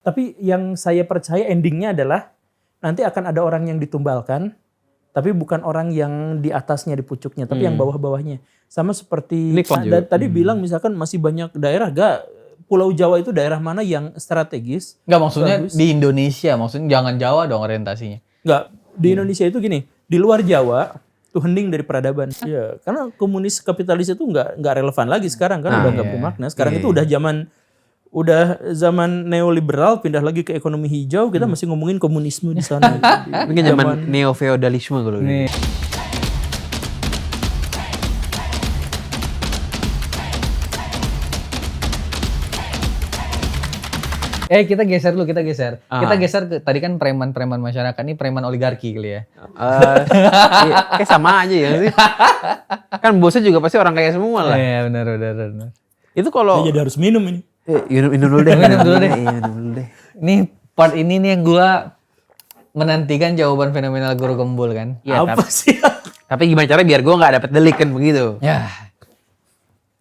Tapi yang saya percaya endingnya adalah nanti akan ada orang yang ditumbalkan, tapi bukan orang yang di atasnya, di pucuknya, tapi yang bawah-bawahnya. Sama seperti tadi bilang misalkan masih banyak daerah, Pulau Jawa itu daerah mana yang strategis? Enggak, maksudnya di Indonesia, maksudnya jangan Jawa dong orientasinya. Enggak, di Indonesia itu gini, di luar Jawa tuh hening dari peradaban. Iya, karena komunis kapitalis itu nggak relevan lagi sekarang kan, udah nggak bermakna. Sekarang itu udah zaman neoliberal, pindah lagi ke ekonomi hijau, kita masih ngomongin komunisme di sana. Ini kan zaman neo-feodalisme kalau ini. Kita geser dulu, kita geser. Kita geser ke tadi kan preman-preman masyarakat, ini preman oligarki kali ya. Kayak sama aja ya sih. Kan bosnya juga pasti orang kaya semua lah. Iya, benar. Itu kalau Jadi harus minum ini. minum dulu deh. Minum dulu deh. Iya, minum dulu deh. Ini part ini nih yang gua menantikan jawaban fenomenal guru gembul kan. Ya, Apa sih? tapi gimana caranya biar gue nggak dapet delik kan begitu. Ya.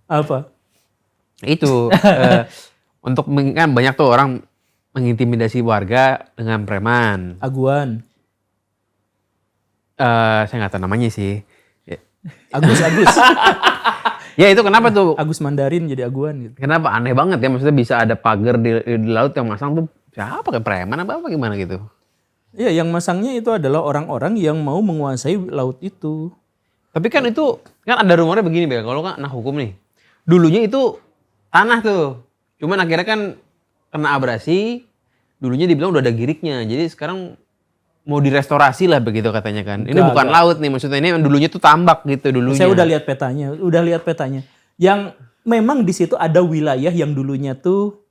Apa? Itu untuk kan banyak tuh orang mengintimidasi warga dengan preman. Aguan. Saya nggak tahu namanya sih. Agus. Ya itu kenapa tuh? Agus Mandarin jadi aguan gitu. Kenapa aneh banget ya, maksudnya bisa ada pagar di laut yang masang tuh siapa, kayak preman apa gimana gitu? Iya, yang masangnya itu adalah orang-orang yang mau menguasai laut itu. Tapi kan itu kan ada rumornya begini Bel, kalau kan anak hukum nih. Dulunya itu tanah tuh. Cuman akhirnya kan kena abrasi, dulunya dibilang udah ada giriknya. Jadi sekarang mau direstorasi lah begitu katanya kan. Ini bukan laut nih, maksudnya ini dulunya tuh tambak gitu dulunya. Saya udah lihat petanya. Yang memang di situ ada wilayah yang dulunya tuh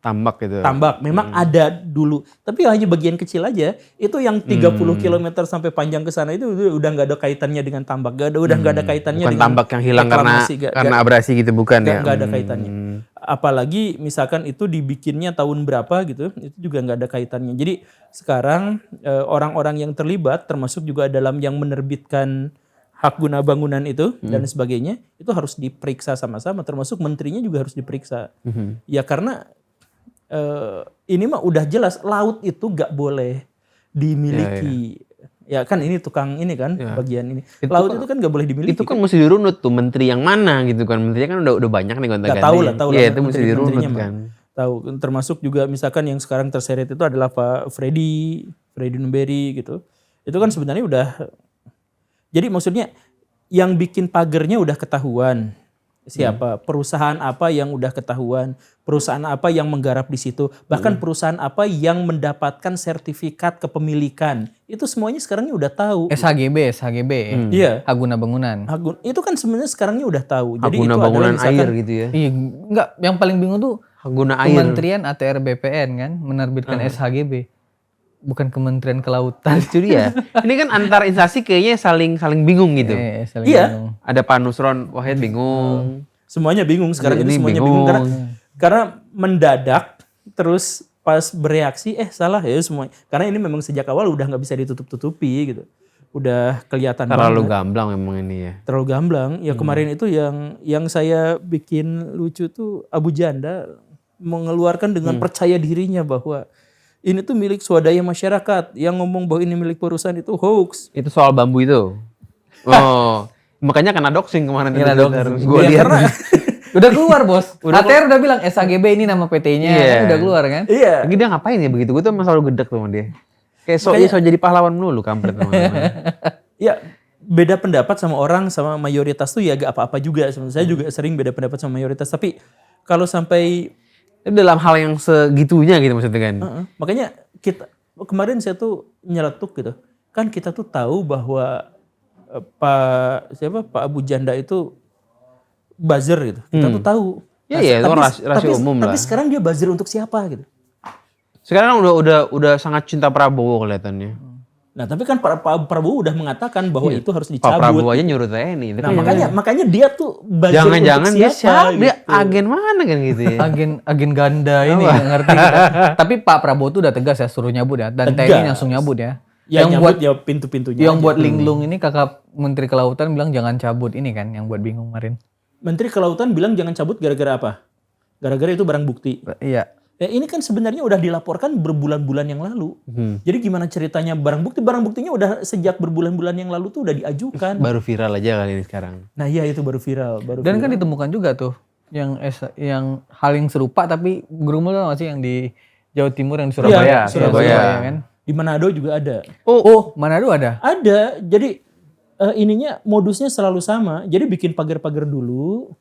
tambak gitu. tambak. Memang ada dulu. Tapi hanya bagian kecil aja. Itu yang 30 km sampai panjang ke sana itu udah nggak ada kaitannya dengan tambak. Udah nggak ada kaitannya Bukan dengan tambak yang hilang karena abrasi gitu, bukan ya? Nggak ada kaitannya. Apalagi misalkan itu dibikinnya tahun berapa gitu, itu juga nggak ada kaitannya. Jadi sekarang orang-orang yang terlibat, termasuk juga dalam yang menerbitkan hak guna bangunan itu dan sebagainya, itu harus diperiksa sama-sama. Termasuk menterinya juga harus diperiksa. Ya karena ini mah udah jelas laut itu nggak boleh dimiliki. Ya kan ini tukang ini kan bagian ini. Laut itu kan nggak boleh dimiliki. Itu kan mesti dirunut tuh menteri yang mana gitu kan. Menterinya kan udah banyak nih gonta-ganti. Tahu lah. Iya itu mesti dirunut kan. Tahu, termasuk juga misalkan yang sekarang terseret itu adalah Pak Freddy Numberi gitu. Itu kan sebenarnya udah, jadi maksudnya yang bikin pagernya udah ketahuan. Siapa, perusahaan apa yang udah ketahuan, perusahaan apa yang menggarap di situ, bahkan perusahaan apa yang mendapatkan sertifikat kepemilikan, itu semuanya sekarangnya udah tahu. SHGB. Iya. Hak guna bangunan. Itu kan sebenarnya sekarangnya udah tahu. Hak Jadi guna itu bangunan adalah misalkan, air gitu ya. Iya, enggak, yang paling bingung tuh Hak guna air. Kementerian ATR BPN kan menerbitkan SHGB. Bukan Kementerian Kelautan. Itu dia. Ini kan antar instansi kayaknya saling bingung gitu. Bingung. Ada Pak Nusron Wahid bingung. Semuanya bingung sekarang ini semuanya bingung karena mendadak terus pas bereaksi salah ya semuanya. Karena ini memang sejak awal udah nggak bisa ditutup-tutupi gitu. Udah kelihatan Terlalu banget. gamblang memang ini ya. Terlalu gamblang. Ya kemarin itu yang saya bikin lucu tuh Abu Janda mengeluarkan dengan percaya dirinya bahwa ini tuh milik swadaya masyarakat. Yang ngomong bahwa ini milik perusahaan itu hoax. Itu soal bambu itu. Oh, makanya kena doxing kemarin. Gue lihat udah keluar bos. ATR udah bilang SHGB ini nama PT-nya. Kan udah keluar kan. Iya. Lagi dia ngapain ya begitu? Gue tuh emang selalu gedek sama dia. Kayak so jadi pahlawan dulu kampret. Ya beda pendapat sama orang sama mayoritas tuh ya gak apa-apa juga. Saya juga sering beda pendapat sama mayoritas. Tapi kalau sampai dalam hal yang segitunya gitu maksudnya kan. Makanya kemarin saya tuh nyeletuk gitu. Kan kita tuh tahu bahwa Pak Abu Janda itu buzzer gitu. Kita tuh tahu. Iya, itu rahasia umum lah. Tapi sekarang dia buzzer untuk siapa gitu. Sekarang udah sangat cinta Prabowo kelihatannya. Nah, tapi kan Pak Prabowo udah mengatakan bahwa itu harus dicabut. Pak Prabowo aja nyuruh TNI. Nah, makanya dia tuh buzzer jangan-jangan untuk siapa dia gitu. agen mana kan gitu ya. agen ganda ini nggak ngerti kita. Tapi Pak Prabowo tuh udah tegas ya suruh nyabut ya. Dan TNI langsung nyabut ya. Yang buat ya pintu-pintunya. Yang buat linglung ini kakak Menteri Kelautan bilang jangan cabut ini kan yang buat bingung kemarin. Menteri Kelautan bilang jangan cabut gara-gara apa? Gara-gara itu barang bukti. Iya. Ini kan sebenarnya udah dilaporkan berbulan-bulan yang lalu. Jadi gimana ceritanya barang buktinya udah sejak berbulan-bulan yang lalu tuh udah diajukan. Baru viral aja kali ini sekarang. Nah iya itu baru viral. Dan kan ditemukan juga tuh yang hal yang serupa tapi gerumul tau gak sih yang di Jawa Timur yang di Surabaya. Iya, Surabaya kan. Di Manado juga ada. Oh, Manado ada? Ada. Jadi ininya modusnya selalu sama. Jadi bikin pagar-pagar dulu.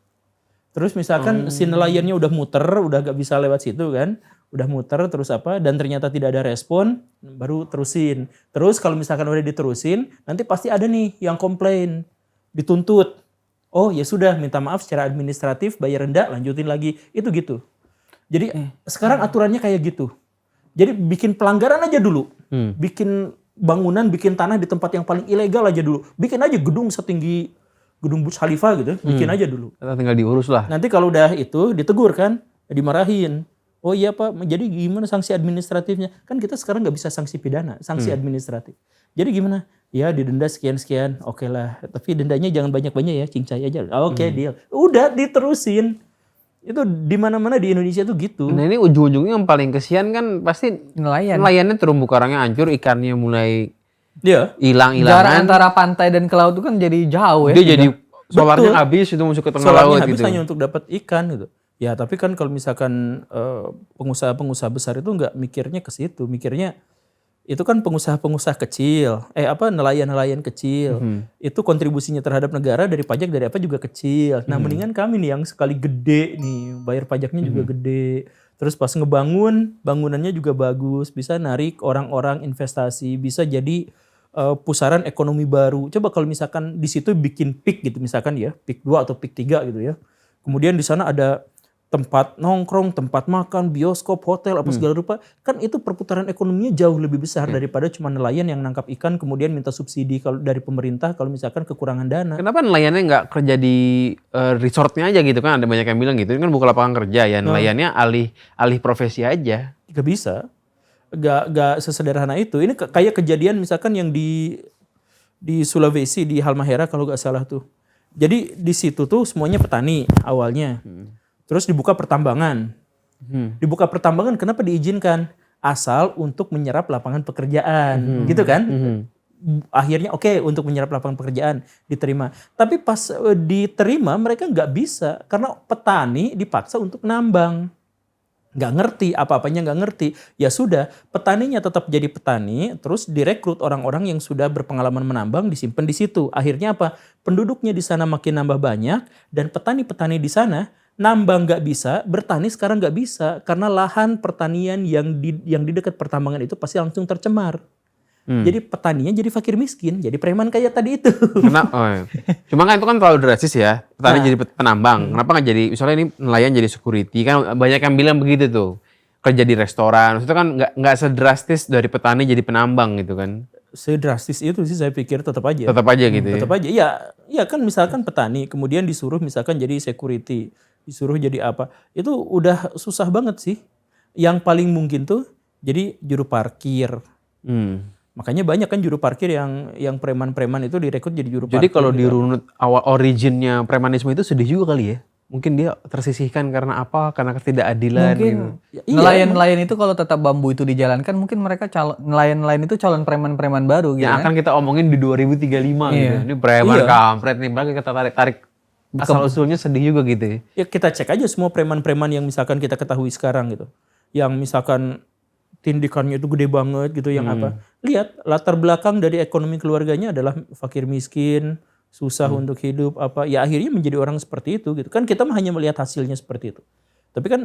Terus misalkan si nelayannya udah muter, udah gak bisa lewat situ kan. Udah muter terus apa, dan ternyata tidak ada respon, baru terusin. Terus kalau misalkan udah diterusin, nanti pasti ada nih yang komplain. Dituntut. Oh ya sudah, minta maaf secara administratif, bayar rendah, lanjutin lagi. Itu gitu. Jadi sekarang aturannya kayak gitu. Jadi bikin pelanggaran aja dulu. Bikin bangunan, bikin tanah di tempat yang paling ilegal aja dulu. Bikin aja gedung setinggi gedung Burj Khalifa gitu, bikin aja dulu. Tinggal diurus lah. Nanti kalau udah itu ditegur kan, dimarahin. Oh iya Pak, jadi gimana sanksi administratifnya? Kan kita sekarang nggak bisa sanksi pidana, sanksi administratif. Jadi gimana? Ya didenda sekian-sekian, oke lah. Tapi dendanya jangan banyak-banyak ya, cincai aja. Oke, deal. Udah diterusin. Itu di mana-mana di Indonesia tuh gitu. Nah ini ujung-ujungnya yang paling kesian kan pasti nelayannya terumbu karangnya hancur, ikannya mulai Iya. hilang-hilangan. Jarak antara pantai dan ke laut itu kan jadi jauh ya. Dia jadi solarnya habis itu masuk ke tengah Solarnya laut habis gitu. hanya untuk dapat ikan gitu. Ya tapi kan kalau misalkan pengusaha-pengusaha besar itu nggak mikirnya ke situ, mikirnya itu kan pengusaha-pengusaha kecil, nelayan-nelayan kecil, itu kontribusinya terhadap negara dari pajak dari apa juga kecil. Nah mendingan kami nih yang sekali gede nih, bayar pajaknya juga gede. Terus pas ngebangun, bangunannya juga bagus, bisa narik orang-orang investasi, bisa jadi pusaran ekonomi baru. Coba kalau misalkan di situ bikin peak gitu, misalkan ya, peak 2 atau peak 3 gitu ya. Kemudian di sana ada tempat nongkrong, tempat makan, bioskop, hotel, apa segala rupa. Kan itu perputaran ekonominya jauh lebih besar daripada cuma nelayan yang nangkap ikan kemudian minta subsidi kalau dari pemerintah kalau misalkan kekurangan dana. Kenapa nelayannya nggak kerja di resortnya aja gitu kan? Ada banyak yang bilang gitu. Ini kan buka lapangan kerja ya. Nelayannya alih profesi aja. Gak bisa. Gak sesederhana itu. Ini kayak kejadian misalkan yang di Sulawesi, di Halmahera kalau gak salah tuh. Jadi di situ tuh semuanya petani awalnya. Terus dibuka pertambangan. Dibuka pertambangan kenapa diizinkan? Asal untuk menyerap lapangan pekerjaan. Gitu kan? Akhirnya oke, untuk menyerap lapangan pekerjaan diterima. Tapi pas diterima mereka nggak bisa. Karena petani dipaksa untuk nambang. Nggak ngerti, apa-apanya nggak ngerti. Ya sudah, petaninya tetap jadi petani, terus direkrut orang-orang yang sudah berpengalaman menambang, disimpan di situ. Akhirnya apa? Penduduknya di sana makin nambah banyak, dan petani-petani di sana nambang nggak bisa, bertani sekarang nggak bisa, karena lahan pertanian yang di dekat pertambangan itu pasti langsung tercemar. Jadi petaninya jadi fakir miskin, jadi preman kayak tadi itu. Cuma kan itu kan terlalu drastis ya. Petani jadi penambang. Kenapa nggak jadi, misalnya ini nelayan jadi security. Kan banyak yang bilang begitu tuh. Kerja di restoran. Maksudnya kan nggak sedrastis dari petani jadi penambang gitu kan. Sedrastis itu sih saya pikir tetap aja. Tetap aja gitu ya. Tetap aja. Ya kan misalkan petani, kemudian disuruh misalkan jadi security. Disuruh jadi apa. Itu udah susah banget sih. Yang paling mungkin tuh jadi juru parkir. Makanya banyak kan juru parkir yang preman-preman itu direkrut jadi juru parkir. Jadi kalau dirunut awal originnya premanisme itu sedih juga kali ya. Mungkin dia tersisihkan karena apa? Karena ketidakadilan Mungkin gitu. nelayan-nelayan itu kalau tetap bambu itu dijalankan mungkin mereka nelayan-nelayan itu calon preman-preman baru gitu Yang akan kita omongin di 2035 gitu. Ini preman kampret nih. Berarti kita tarik asal usulnya sedih juga gitu ya. Ya kita cek aja semua preman-preman yang misalkan kita ketahui sekarang gitu. Yang misalkan tindikannya itu gede banget gitu, yang apa. Lihat latar belakang dari ekonomi keluarganya adalah fakir miskin, susah untuk hidup, apa. Ya akhirnya menjadi orang seperti itu gitu. Kan kita hanya melihat hasilnya seperti itu. Tapi kan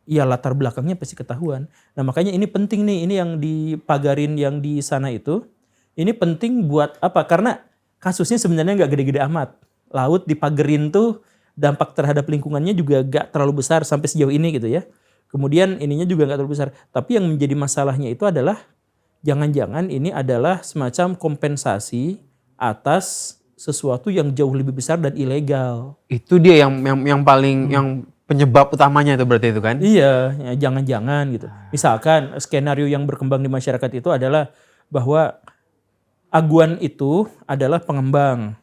ya latar belakangnya pasti ketahuan. Nah makanya ini penting nih, ini yang dipagarin yang di sana itu. Ini penting buat apa? Karena kasusnya sebenarnya nggak gede-gede amat. Laut dipagerin tuh dampak terhadap lingkungannya juga gak terlalu besar sampai sejauh ini gitu ya. Kemudian ininya juga gak terlalu besar. Tapi yang menjadi masalahnya itu adalah jangan-jangan ini adalah semacam kompensasi atas sesuatu yang jauh lebih besar dan ilegal. Itu dia yang paling yang penyebab utamanya itu berarti itu kan? Iya, ya jangan-jangan gitu. Misalkan skenario yang berkembang di masyarakat itu adalah bahwa Aguan itu adalah pengembang.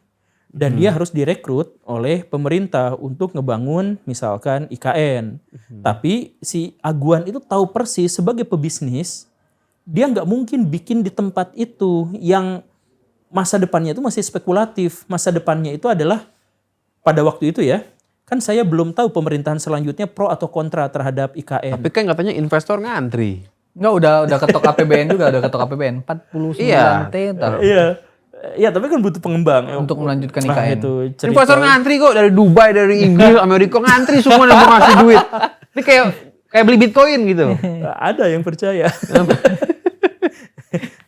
Dan dia harus direkrut oleh pemerintah untuk ngebangun misalkan IKN. Tapi si Aguan itu tahu persis sebagai pebisnis, dia nggak mungkin bikin di tempat itu yang masa depannya itu masih spekulatif. Masa depannya itu adalah pada waktu itu ya, kan saya belum tahu pemerintahan selanjutnya pro atau kontra terhadap IKN. Tapi kan katanya investor ngantri. Enggak, udah ketok APBN juga, udah ketok APBN 49 T ntar. Iya, tapi kan butuh pengembang Untuk melanjutkan Nah, IKN. itu cerita. Investor ngantri kok dari Dubai, dari Inggris, Amerika ngantri semua dan mau ngasih duit. Ini kayak beli Bitcoin gitu. Ada yang percaya.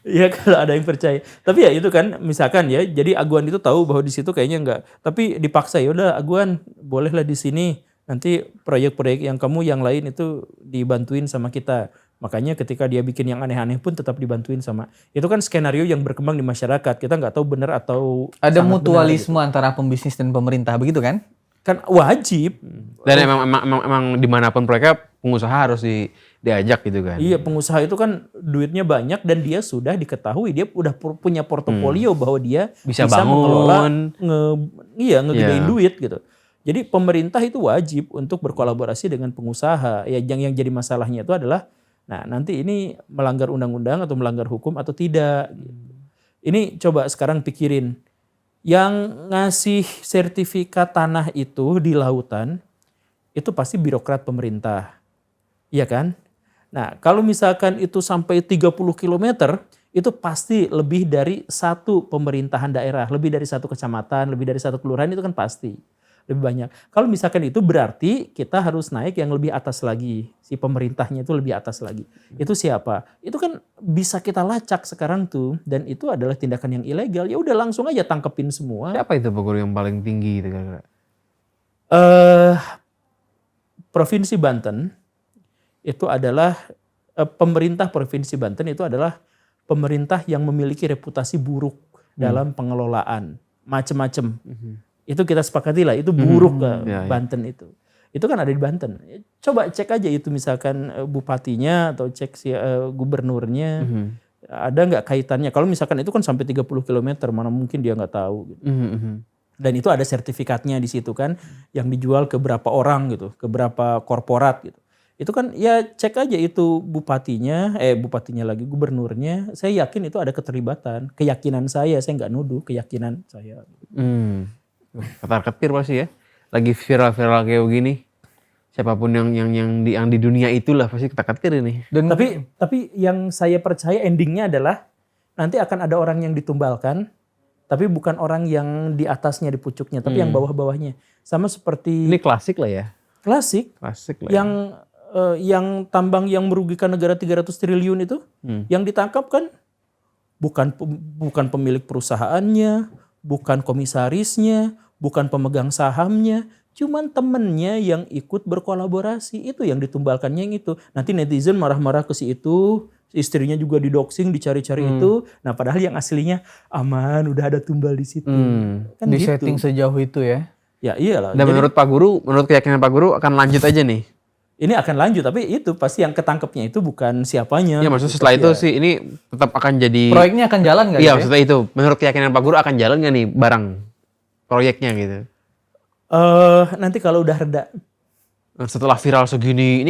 Iya kalau ada yang percaya. Tapi ya itu kan misalkan ya, jadi Aguan itu tahu bahwa di situ kayaknya enggak. Tapi dipaksa ya udah Aguan bolehlah di sini. Nanti proyek-proyek yang kamu yang lain itu dibantuin sama kita. Makanya ketika dia bikin yang aneh-aneh pun tetap dibantuin sama. Itu kan skenario yang berkembang di masyarakat. Kita nggak tahu benar atau Ada sangat mutualisme antara pembisnis dan pemerintah begitu kan? kan wajib. Dan emang dimanapun mereka pengusaha harus diajak gitu kan. Iya, pengusaha itu kan duitnya banyak dan dia sudah diketahui, dia udah punya portofolio bahwa dia Bisa mengelola, bangun. ngegedein Iya. duit gitu. Jadi pemerintah itu wajib untuk berkolaborasi dengan pengusaha. Ya yang jadi masalahnya itu adalah, nah nanti ini melanggar undang-undang atau melanggar hukum atau tidak. Gitu. Ini coba sekarang pikirin, yang ngasih sertifikat tanah itu di lautan itu pasti birokrat pemerintah, iya kan? Nah kalau misalkan itu sampai 30 km itu pasti lebih dari satu pemerintahan daerah, lebih dari satu kecamatan, lebih dari satu kelurahan, itu kan pasti lebih banyak. Kalau misalkan itu berarti kita harus naik yang lebih atas lagi, si pemerintahnya itu lebih atas lagi. Itu siapa? Itu kan bisa kita lacak sekarang tuh, dan itu adalah tindakan yang ilegal. Ya udah langsung aja tangkepin semua. Siapa itu Pak Guru yang paling tinggi gitu kira-kira? Provinsi Banten itu adalah pemerintah Provinsi Banten itu adalah pemerintah yang memiliki reputasi buruk dalam pengelolaan macam-macam. Itu kita sepakati lah, itu buruk ke Ya, ya. Banten itu. Itu kan ada di Banten. Coba cek aja itu misalkan bupatinya atau cek si gubernurnya. Ada nggak kaitannya? Kalau misalkan itu kan sampai 30 km, mana mungkin dia nggak tahu. Gitu. Dan itu ada sertifikatnya di situ kan, yang dijual ke berapa orang gitu, ke berapa korporat gitu. Itu kan ya cek aja itu bupatinya lagi, gubernurnya. Saya yakin itu ada keterlibatan. Keyakinan saya nggak nuduh, keyakinan saya. Ketar-ketir pasti ya. Lagi viral-viral kayak begini. Siapapun yang di dunia itulah pasti ketar-ketir ini. Dan Tapi yang saya percaya endingnya adalah nanti akan ada orang yang ditumbalkan, tapi bukan orang yang di atasnya, di pucuknya, tapi yang bawah-bawahnya. Sama seperti Ini klasik lah ya. klasik Klasik lah. Ya. yang tambang yang merugikan negara 300 triliun itu, yang ditangkap kan bukan pemilik perusahaannya, bukan komisarisnya, bukan pemegang sahamnya, cuman temennya yang ikut berkolaborasi, itu yang ditumbalkannya yang itu. Nanti netizen marah-marah ke si itu, istrinya juga didoxing, dicari-cari itu. Nah padahal yang aslinya aman, udah ada tumbal di situ. Kan di gitu. setting sejauh itu ya. Ya iyalah. Dan Jadi, menurut Pak Guru, menurut keyakinan Pak Guru akan lanjut aja nih. ini akan lanjut, tapi itu pasti yang ketangkepnya itu bukan siapanya. Ya maksudnya setelah itu sih ini tetap akan jadi. Proyeknya akan jalan nggak? Iya gitu ya? maksudnya itu. Menurut keyakinan Pak Guru akan jalan nggak nih barang proyeknya gitu. Nanti kalau udah reda. Nah, setelah viral segini,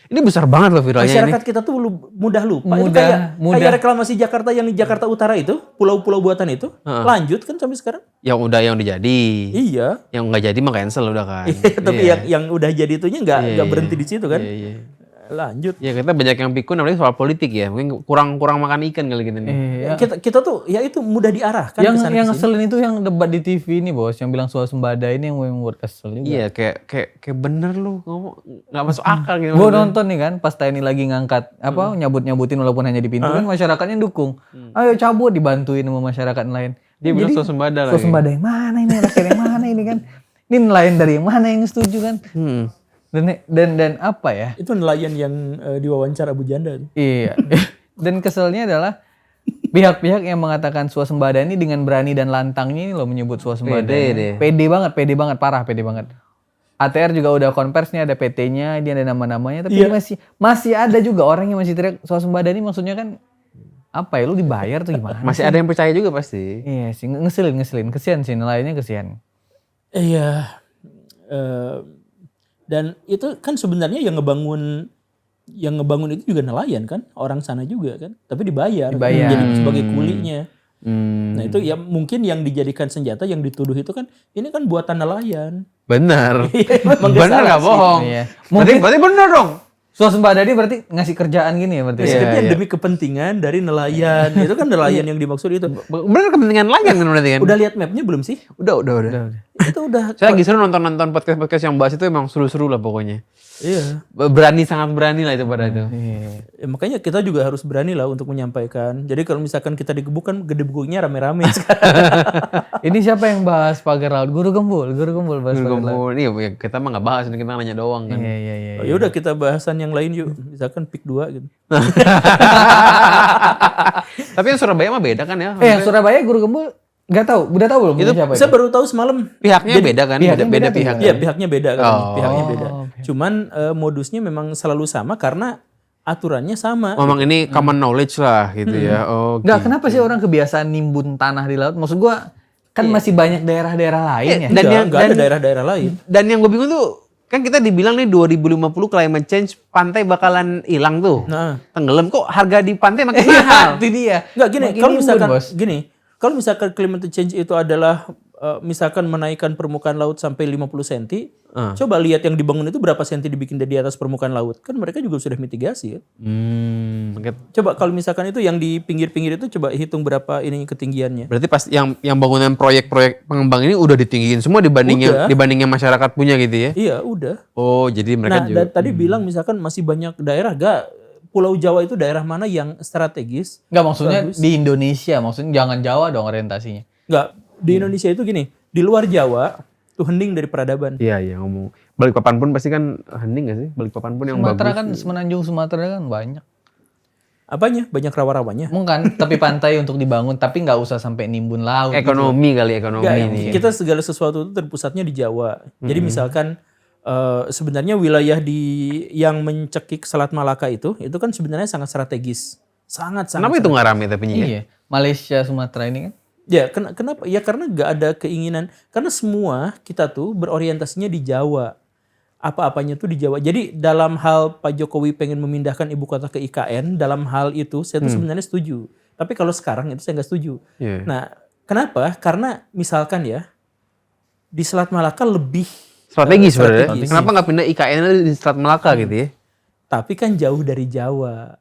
ini besar banget loh viralnya ini. Masyarakat kita tuh mudah lupa. Itu Mudah. kayak reklamasi Jakarta yang di Jakarta Utara itu, pulau-pulau buatan itu, lanjut kan sampai sekarang. Yang udah yang dijadi. Iya. Yang nggak jadi mah cancel udah kan. Tapi Iya. yang udah jadi itunya nggak Iya. berhenti di situ kan. Iya. Lanjut. Ya kita banyak yang pikun apalagi soal politik ya. Mungkin kurang makan ikan kali gitu nih. Iya. Kita tuh ya itu mudah diarahkan Yang kesana yang kesini. ngeselin itu yang debat di TV ini bos, yang bilang swasembada ini yang membuat kesel juga. Iya kayak bener lu ngomong nggak masuk akal gitu. Gue nonton nih kan, pas TNI lagi ngangkat nyabut-nyabutin walaupun hanya di pintu kan masyarakatnya dukung. Ayo cabut, dibantuin sama masyarakat lain. Dia bilang swasembada lagi. Swasembada yang mana ini, rakyat yang mana ini kan? Ini nelayan dari yang mana yang setuju kan? Dan apa ya? Itu nelayan yang diwawancara Abu Janda. Iya. Dan keselnya adalah pihak-pihak yang mengatakan swasembada ini dengan berani dan lantangnya ini loh menyebut swasembada. Pede deh. Pede banget, parah pede banget. ATR juga udah konversi nih, ada PT-nya, dia ada nama-namanya, tapi masih ada juga orang yang masih teriak swasembada ini maksudnya kan apa ya, lu dibayar tuh gimana? Masih ada yang percaya juga pasti. Iya sih, ngeselin, kesian sih, nelayannya kesian. Iya. Dan itu kan sebenarnya yang ngebangun itu juga nelayan kan, orang sana juga kan, tapi dibayar. Jadi sebagai kulinya. Nah itu ya mungkin yang dijadikan senjata yang dituduh itu kan ini kan buatan nelayan. Benar. Emang gak Benar salah nggak sih. bohong. Iya. Berarti benar dong. Swasembada ini berarti ngasih kerjaan gini ya berarti. Sebenarnya demi kepentingan dari nelayan. Itu kan nelayan yang dimaksud itu. Benar kepentingan lain kan berarti kan? Udah lihat mapnya belum sih? Udah. Itu udah. Saya lagi seru nonton podcast yang bahas itu, emang seru-seru lah pokoknya. Iya. Sangat berani lah itu pada itu. Ya, makanya kita juga harus berani lah untuk menyampaikan. Jadi kalau misalkan kita digebuk kan gedebuknya rame-rame sekarang. Ini siapa yang bahas pagar laut? Guru Gembul bahas pagar laut. Iya, kita mah nggak bahas, kita nanya doang kan. Iya. Oh, ya udah kita bahasan yang lain yuk. Misalkan pick 2 gitu. Tapi yang Surabaya mah beda kan ya? Yang Surabaya Guru Gembul nggak tahu, udah tahu belum Itu siapa Saya baru tahu semalam. Pihaknya beda kan? Beda pihak. Iya, pihaknya beda kan. Oh. Pihaknya beda. Cuman modusnya memang selalu sama karena aturannya sama. Memang ini common knowledge lah gitu ya. Oh. Nggak, kenapa sih orang kebiasaan nimbun tanah di laut? Maksud gua kan masih banyak daerah-daerah lain ya. Nggak ada daerah-daerራሕ lain. Dan yang gue bingung tuh, kan kita dibilang nih 2050 climate change, pantai bakalan hilang tuh. Nah. Tenggelam, kok harga di pantai makin mahal. Itu dia. Nggak gini, Makin kalau nimbun, misalkan Bos. kalau misalkan climate change itu adalah misalkan menaikkan permukaan laut sampai 50 cm, coba lihat yang dibangun itu berapa senti dibikin di atas permukaan laut. Kan mereka juga sudah mitigasi ya. Coba kalau misalkan itu yang di pinggir-pinggir itu coba hitung berapa ini ketinggiannya. Berarti pas yang bangunan proyek-proyek pengembang ini udah ditinggiin semua dibanding yang masyarakat punya gitu ya? Iya, udah. Oh, jadi mereka juga. Tadi bilang misalkan masih banyak daerah, Pulau Jawa itu daerah mana yang strategis? Nggak, maksudnya di Indonesia, maksudnya jangan Jawa dong orientasinya. Nggak, di Indonesia itu gini, di luar Jawa tuh hening dari peradaban. Iya, ngomong. Balikpapan pun pasti kan hening gak sih? Balikpapan pun yang Sumatera bagus. kan, semenanjung Sumatera kan banyak. Apanya? Banyak rawa-rawanya. Mungkin tapi pantai untuk dibangun, tapi nggak usah sampai nimbun laut. Ekonomi kali, ekonomi Nggak, ini. kita segala sesuatu itu terpusatnya di Jawa. Jadi misalkan sebenarnya wilayah yang mencekik Selat Malaka itu kan sebenarnya sangat strategis. Sangat. Kenapa itu nggak rame tapi ya? Iya, Malaysia, Sumatera ini kan. Ya, kenapa? Ya karena nggak ada keinginan. Karena semua kita tuh berorientasinya di Jawa. Apa-apanya tuh di Jawa. Jadi dalam hal Pak Jokowi pengen memindahkan ibu kota ke IKN, dalam hal itu saya tuh sebenarnya setuju. Tapi kalau sekarang itu saya nggak setuju. Iya. Nah, kenapa? Karena misalkan ya, di Selat Malaka lebih Strategis sebenarnya. strategis. Kenapa nggak pindah IKN di Selat Malaka gitu ya? Tapi kan jauh dari Jawa.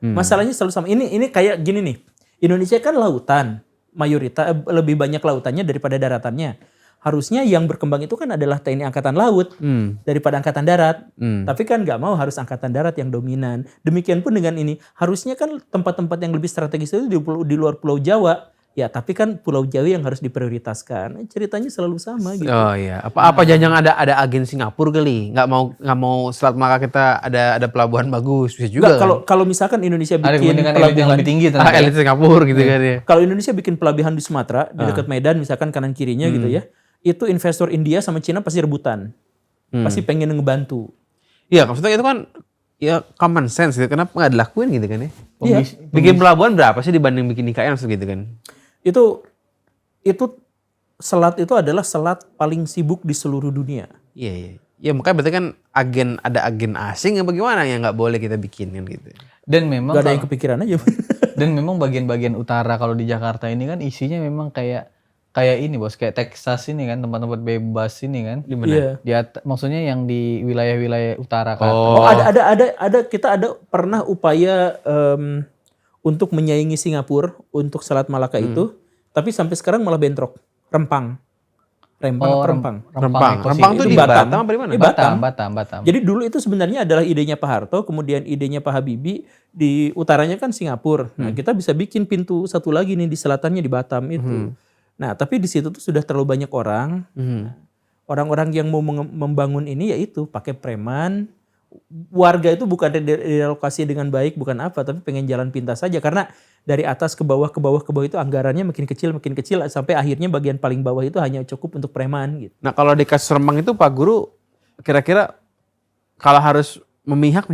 Masalahnya selalu sama. Ini kayak gini nih. Indonesia kan lautan, mayoritas lebih banyak lautannya daripada daratannya. Harusnya yang berkembang itu kan adalah TNI Angkatan Laut daripada Angkatan Darat. Tapi kan nggak mau harus Angkatan Darat yang dominan. Demikian pun dengan ini. Harusnya kan tempat-tempat yang lebih strategis itu di luar Pulau Jawa. Ya, tapi kan Pulau Jawa yang harus diprioritaskan. Ceritanya selalu sama gitu. Oh iya. Apa jangan ada agen Singapura kali? Nggak mau Selat Malaka kita ada pelabuhan bagus, bisa juga. Nggak, kalau misalkan Indonesia Ada bikin dengan elit yang lebih tinggi ternyata. elit Singapura gitu kan ya. Kalau Indonesia bikin pelabuhan di Sumatera di dekat Medan misalkan kanan kirinya gitu ya. Itu investor India sama Cina pasti rebutan. Pasti pengen ngebantu. Iya, maksudnya itu kan ya common sense gitu. Kenapa nggak dilakuin gitu kan ya? Iya. Bikin pelabuhan berapa sih dibanding bikin IKN maksud gitu kan? Itu selat itu adalah selat paling sibuk di seluruh dunia. Iya. Ya makanya berarti kan ada agen asing yang bagaimana yang nggak boleh kita bikin kan gitu. Dan memang Gak ada yang kepikiran aja. dan memang bagian-bagian utara kalau di Jakarta ini kan isinya memang kayak ini bos, kayak Texas ini kan, tempat-tempat bebas ini kan. Di mana? Iya. Maksudnya yang di wilayah-wilayah utara kan. Oh, kita ada pernah upaya untuk menyaingi Singapura untuk Selat Malaka itu, tapi sampai sekarang malah bentrok. Rempang atau Rempang? Rempang tuh Itu di Batam. Batam apa di mana? Di Batam. Jadi dulu itu sebenarnya adalah idenya Pak Harto, kemudian idenya Pak Habibie, di utaranya kan Singapura. Nah, kita bisa bikin pintu satu lagi nih di selatannya di Batam itu. Nah, tapi di situ tuh sudah terlalu banyak orang. Orang-orang yang mau membangun ini yaitu pakai preman. Warga itu bukan direlokasi dengan baik, bukan apa, tapi pengen jalan pintas saja karena dari atas ke bawah itu anggarannya makin kecil sampai akhirnya bagian paling bawah itu hanya cukup untuk preman gitu. Nah kalau di kasus Rempang itu Pak Guru kira-kira kalau harus memihak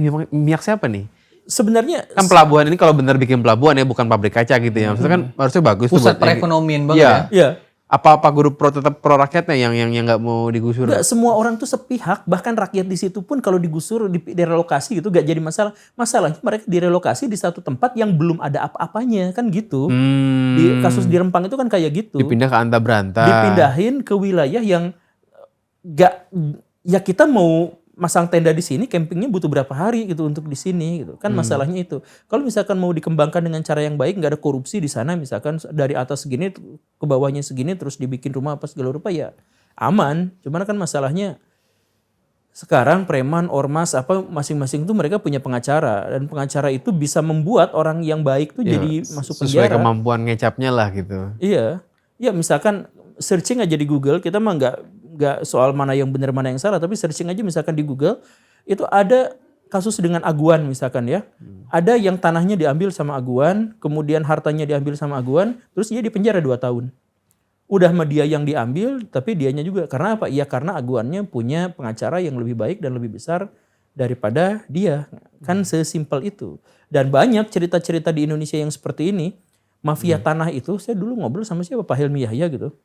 siapa nih? sebenarnya Kan pelabuhan ini kalau benar bikin pelabuhan ya, bukan pabrik kaca gitu ya. Maksudnya kan harusnya bagus tuh Pusat buat perekonomian banget Iya. ya. ya Apa guru pro tetap pro rakyatnya yang nggak mau digusur? nggak semua orang tuh sepihak, bahkan rakyat di situ pun kalau digusur, direlokasi gitu gak jadi masalah. Masalahnya mereka direlokasi di satu tempat yang belum ada apa-apanya kan gitu. Di kasus di Rempang itu kan kayak gitu. Dipindah ke Anta Beranta. Dipindahin ke wilayah yang gak, ya kita mau masang tenda di sini, campingnya butuh berapa hari gitu untuk di sini gitu. Kan masalahnya itu. Kalau misalkan mau dikembangkan dengan cara yang baik, nggak ada korupsi di sana, misalkan dari atas segini ke bawahnya segini terus dibikin rumah apa segala rupa ya aman. Cuman kan masalahnya sekarang preman, ormas apa masing-masing tuh mereka punya pengacara dan pengacara itu bisa membuat orang yang baik tuh Ya, jadi masuk sesuai penjara. kemampuan ngecapnya lah gitu. Iya, ya misalkan searching aja di Google, kita mah nggak soal mana yang benar mana yang salah, tapi searching aja misalkan di Google itu ada kasus dengan aguan misalkan ya, ada yang tanahnya diambil sama aguan, kemudian hartanya diambil sama aguan, terus dia dipenjara 2 tahun. Udah mah dia yang diambil, tapi dianya juga karena apa? Ya karena aguannya punya pengacara yang lebih baik dan lebih besar daripada dia, kan sesimpel itu. Dan banyak cerita-cerita di Indonesia yang seperti ini. Mafia tanah itu, saya dulu ngobrol sama siapa, Pak Helmi Yahya gitu.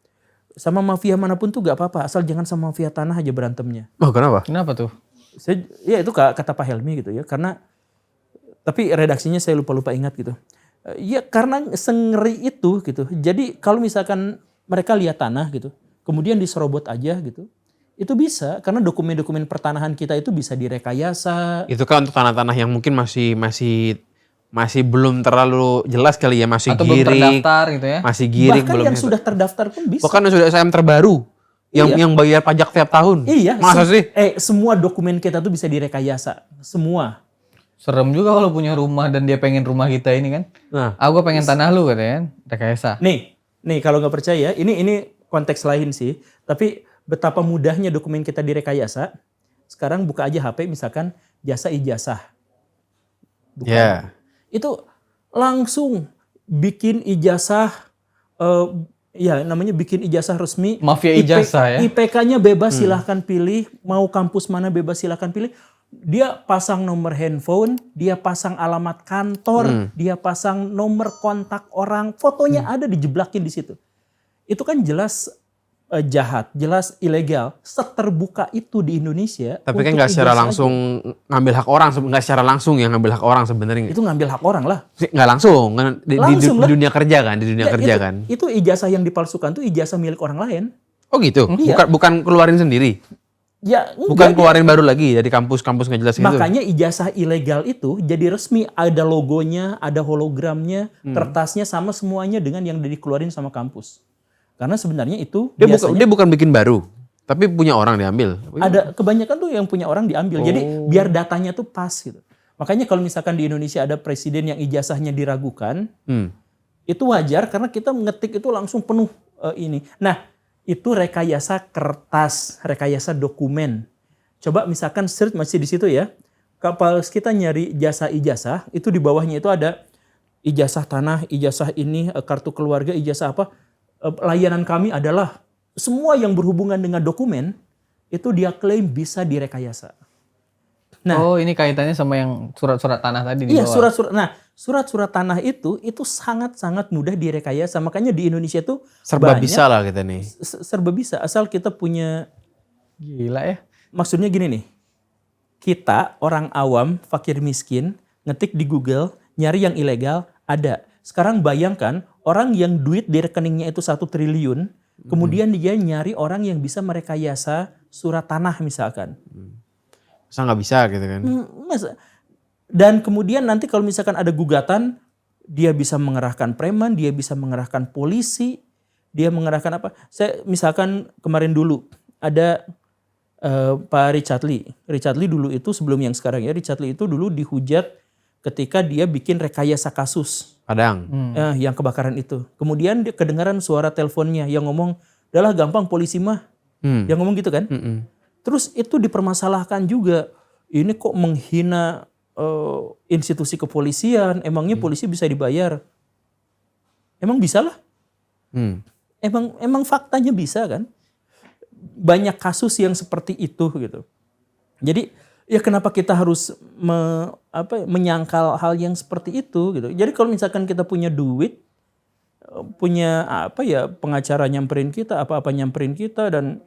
Sama mafia manapun tuh gak apa-apa, asal jangan sama mafia tanah aja berantemnya. Oh kenapa? Kenapa tuh? Ya itu kata Pak Helmi gitu ya, karena tapi redaksinya saya lupa ingat gitu. Ya karena sengeri itu gitu. Jadi kalau misalkan mereka lihat tanah gitu, kemudian diserobot aja gitu, itu bisa karena dokumen-dokumen pertanahan kita itu bisa direkayasa. Itu kan untuk tanah-tanah yang mungkin masih belum terlalu jelas kali ya, masih Atau belum giring, terdaftar gitu ya. masih giring Bahkan belum. yang sudah terdaftar pun bisa. Bahkan yang sudah SIM terbaru, yang bayar pajak tiap tahun. Iya. Masa sih? Semua dokumen kita tuh bisa direkayasa, semua. Serem juga kalau punya rumah dan dia pengen rumah kita ini kan. Nah, Gue pengen tanah lu katanya kan. Rekayasa. Nih kalau nggak percaya, ini konteks lain sih. Tapi betapa mudahnya dokumen kita direkayasa. Sekarang buka aja HP misalkan jasa ijazah. ya. Itu langsung bikin ijazah, ya namanya bikin ijazah resmi. Mafia ijazah ya. IPK-nya bebas silahkan pilih, mau kampus mana bebas silahkan pilih. Dia pasang nomor handphone, dia pasang alamat kantor, dia pasang nomor kontak orang, fotonya ada dijeblakin di situ. Itu kan jelas jahat, jelas ilegal. Seterbuka itu di Indonesia. Tapi kan untuk nggak secara ijazah langsung ngambil hak orang, nggak secara langsung yang ngambil hak orang sebenarnya. aja. Itu ngambil hak orang lah. Nggak langsung kan Langsung lah. di dunia kerja kan, di dunia Ya, kerja kan. Itu ijazah yang dipalsukan tuh ijazah milik orang lain. Oh gitu. Iya. Bukan keluarin sendiri. Ya, Bukan enggak, keluarin baru lagi dari kampus-kampus nggak jelas gitu. makanya ijazah ilegal itu jadi resmi, ada logonya, ada hologramnya, kertasnya sama semuanya dengan yang dikeluarin sama kampus. Karena sebenarnya itu Dia bukan bikin baru, tapi punya orang diambil. ada kebanyakan tuh yang punya orang diambil. Jadi biar datanya tuh pas gitu. Makanya kalau misalkan di Indonesia ada presiden yang ijazahnya diragukan, itu wajar karena kita mengetik itu langsung penuh ini. Nah, itu rekayasa kertas, rekayasa dokumen. Coba misalkan search masih di situ ya. Kalau kita nyari jasa ijazah, itu di bawahnya itu ada ijazah tanah, ijazah ini, kartu keluarga, ijazah apa. Layanan kami adalah semua yang berhubungan dengan dokumen, itu dia klaim bisa direkayasa. Nah, ini kaitannya sama yang surat-surat tanah tadi di iya, bawah. surat-surat tanah itu sangat-sangat mudah direkayasa. Makanya di Indonesia tuh Serba banyak, bisa lah kita nih. serba bisa asal kita punya. Gila ya. Maksudnya gini nih, kita orang awam, fakir miskin, ngetik di Google, nyari yang ilegal, ada. Sekarang bayangkan orang yang duit di rekeningnya itu 1 triliun, kemudian dia nyari orang yang bisa merekayasa surat tanah misalkan. Masa nggak bisa gitu kan. Dan kemudian nanti kalau misalkan ada gugatan, dia bisa mengerahkan preman, dia bisa mengerahkan polisi, dia mengerahkan apa. Saya misalkan kemarin dulu ada Pak Richard Lee. Richard Lee dulu itu sebelum yang sekarang ya, Richard Lee itu dulu dihujat ketika dia bikin rekayasa kasus. Padang. Yang kebakaran itu. Kemudian dia kedengaran suara teleponnya yang ngomong, "Udahlah gampang polisi mah." Yang ngomong gitu kan. Terus itu dipermasalahkan juga. Ini kok menghina institusi kepolisian. Emangnya polisi bisa dibayar? Emang bisa lah. Emang faktanya bisa kan. Banyak kasus yang seperti itu gitu. Jadi Ya kenapa kita harus menyangkal hal yang seperti itu gitu. Jadi kalau misalkan kita punya duit, punya pengacara nyamperin kita, apa-apa nyamperin kita dan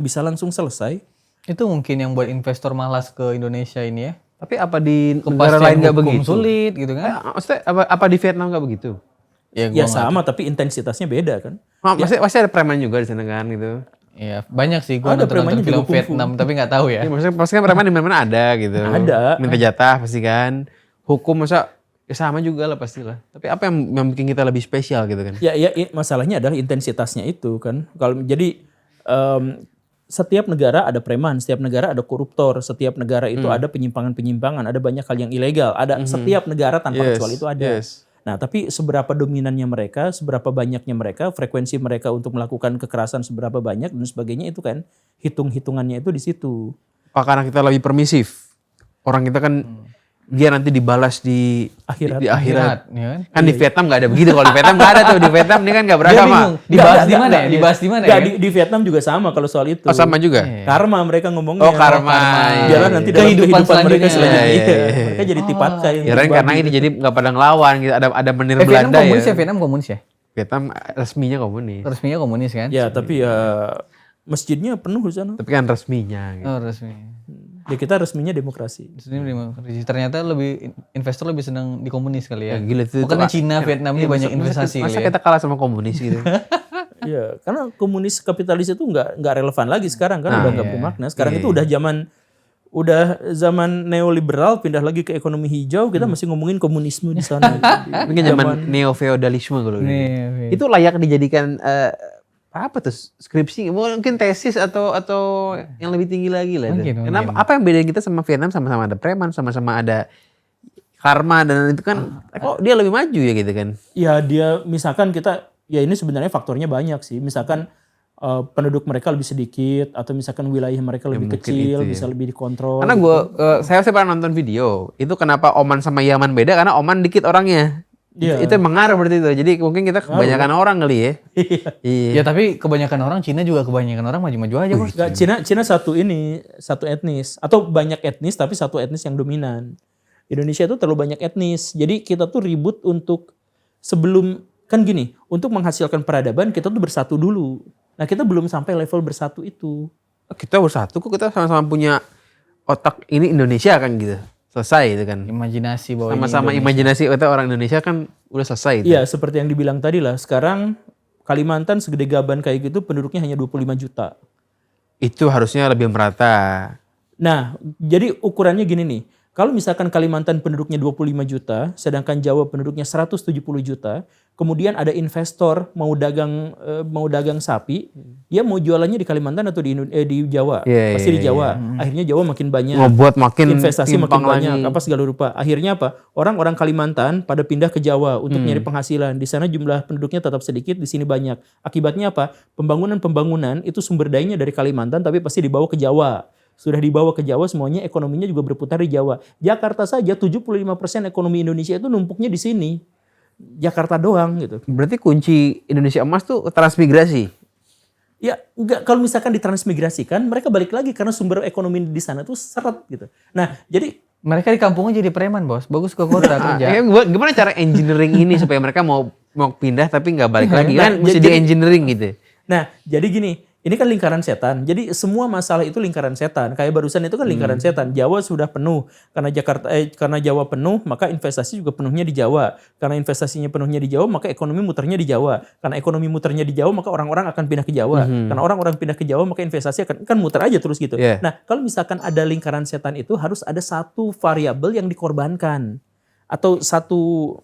bisa langsung selesai. Itu mungkin yang buat investor malas ke Indonesia ini ya. Tapi apa di negara Kepastian lain nggak hukum begitu? sulit gitu kan. Maksudnya apa di Vietnam nggak begitu? Ya sama tapi intensitasnya beda kan. Pasti ada preman juga di sana kan gitu. Iya, banyak sih gua Ada nonton premannya film juga kungfu. Vietnam tapi nggak tahu ya. Ya, maksudnya pasti kan preman di mana-mana ada gitu. Ada. Minta jatah pasti kan. Hukum masa ya sama juga lah pastilah. Tapi apa yang bikin kita lebih spesial gitu kan? Ya masalahnya adalah intensitasnya itu kan. Kalau jadi setiap negara ada preman, setiap negara ada koruptor, setiap negara itu ada penyimpangan-penyimpangan, ada banyak hal yang ilegal, ada setiap negara tanpa kecuali itu ada. Nah, tapi seberapa dominannya mereka, seberapa banyaknya mereka, frekuensi mereka untuk melakukan kekerasan seberapa banyak dan sebagainya itu kan hitung-hitungannya itu di situ. Apa karena kita lebih permisif? Orang kita kan dia nanti dibalas di Akhirat. di akhirat. Ya kan? Kan di Vietnam nggak ada begitu. Kalau di Vietnam nggak ada tuh. Di Vietnam ini kan nggak beragama. Dibahas di mana ya? Dibahas di mana ya? Di Vietnam juga sama kalau soal itu. Oh sama juga. Karma mereka ngomongnya. Oh karma. Biarlah nanti dalam Kehidupan kehidupan mereka selanjutnya. selanjutnya. Iya. Mereka jadi tipakai. Ya kan karena ini jadi nggak pada ngelawan gitu. Ada menir Vietnam Belanda komunis ya, ya. Vietnam komunis ya? Vietnam resminya komunis. Resminya komunis kan? Ya tapi masjidnya penuh di sana. Tapi kan resminya. Gitu. Oh, resmi. Ya kita resminya demokrasi. Resmi demokrasi. Ternyata lebih investor lebih senang di komunis kali ya. Ya, gila itu. Bukannya Cina, Vietnam ini banyak investasi Masa kali ya. kita kalah sama komunis gitu? Iya, karena komunis kapitalis itu nggak relevan lagi sekarang kan udah nggak bermakna. Sekarang itu udah zaman neoliberal pindah lagi ke ekonomi hijau, kita masih ngomongin komunisme di sana. Mungkin zaman neo-feodalisme kalau gitu. Nih, Itu layak dijadikan apa tuh skripsi, mungkin tesis atau yang lebih tinggi lagi lah. Mungkin, Kenapa? Apa yang bedain kita sama Vietnam? Sama-sama ada preman, sama-sama ada karma dan itu kan kok dia lebih maju ya gitu kan? Ya dia misalkan ya ini sebenarnya faktornya banyak sih. Misalkan penduduk mereka lebih sedikit atau misalkan wilayah mereka lebih kecil, bisa lebih dikontrol. Karena saya pernah nonton video itu kenapa Oman sama Yaman beda karena Oman dikit orangnya. Iya. Itu emang ngaruh berarti itu. Jadi mungkin kita kebanyakan orang kali ya. ya tapi kebanyakan orang Cina juga kebanyakan orang maju-maju aja bos. Nggak, Cina satu etnis atau banyak etnis tapi satu etnis yang dominan. Indonesia itu terlalu banyak etnis. Jadi kita tuh ribut untuk kan gini, untuk menghasilkan peradaban kita tuh bersatu dulu. Nah kita belum sampai level bersatu itu. Kita bersatu kok, kita sama-sama punya otak ini Indonesia kan gitu. Selesai itu kan. Imajinasi bahwa ini Sama-sama imajinasi kita orang Indonesia kan udah selesai itu. Iya seperti yang dibilang tadi lah. Sekarang Kalimantan segede Gaban kayak gitu penduduknya hanya 25 juta. Itu harusnya lebih merata. Nah jadi ukurannya gini nih. Kalau misalkan Kalimantan penduduknya 25 juta, sedangkan Jawa penduduknya 170 juta, kemudian ada investor mau dagang sapi, dia mau jualannya di Kalimantan atau di Jawa? Pasti di Jawa. Akhirnya Jawa makin banyak. Ngebuat makin Investasi makin timpang banyak, lagi. apa segala rupa. Akhirnya apa? Orang-orang Kalimantan pada pindah ke Jawa untuk nyari penghasilan. Di sana jumlah penduduknya tetap sedikit, di sini banyak. Akibatnya apa? Pembangunan itu sumber dayanya dari Kalimantan tapi pasti dibawa ke Jawa. Sudah dibawa ke Jawa semuanya ekonominya juga berputar di Jawa. Jakarta saja 75% ekonomi Indonesia itu numpuknya di sini. Jakarta doang gitu. Berarti kunci Indonesia emas tuh transmigrasi. Ya enggak, kalau misalkan ditransmigrasikan mereka balik lagi karena sumber ekonomi di sana tuh seret gitu. Nah jadi mereka di kampungnya jadi preman bos, bagus ke kota kerja. Gimana cara engineering ini supaya mereka mau pindah tapi nggak balik lagi Nah, kan mesti di engineering gitu. Nah, jadi gini, ini kan lingkaran setan. Jadi semua masalah itu lingkaran setan. Kayak barusan itu kan lingkaran setan. Jawa sudah penuh. Karena Jawa penuh, maka investasi juga penuhnya di Jawa. Karena investasinya penuhnya di Jawa, maka ekonomi muternya di Jawa. Karena ekonomi muternya di Jawa, maka orang-orang akan pindah ke Jawa. Karena orang-orang pindah ke Jawa, maka investasi akan muter aja terus gitu. Yeah. Nah, kalau misalkan ada lingkaran setan itu harus ada satu variabel yang dikorbankan atau satu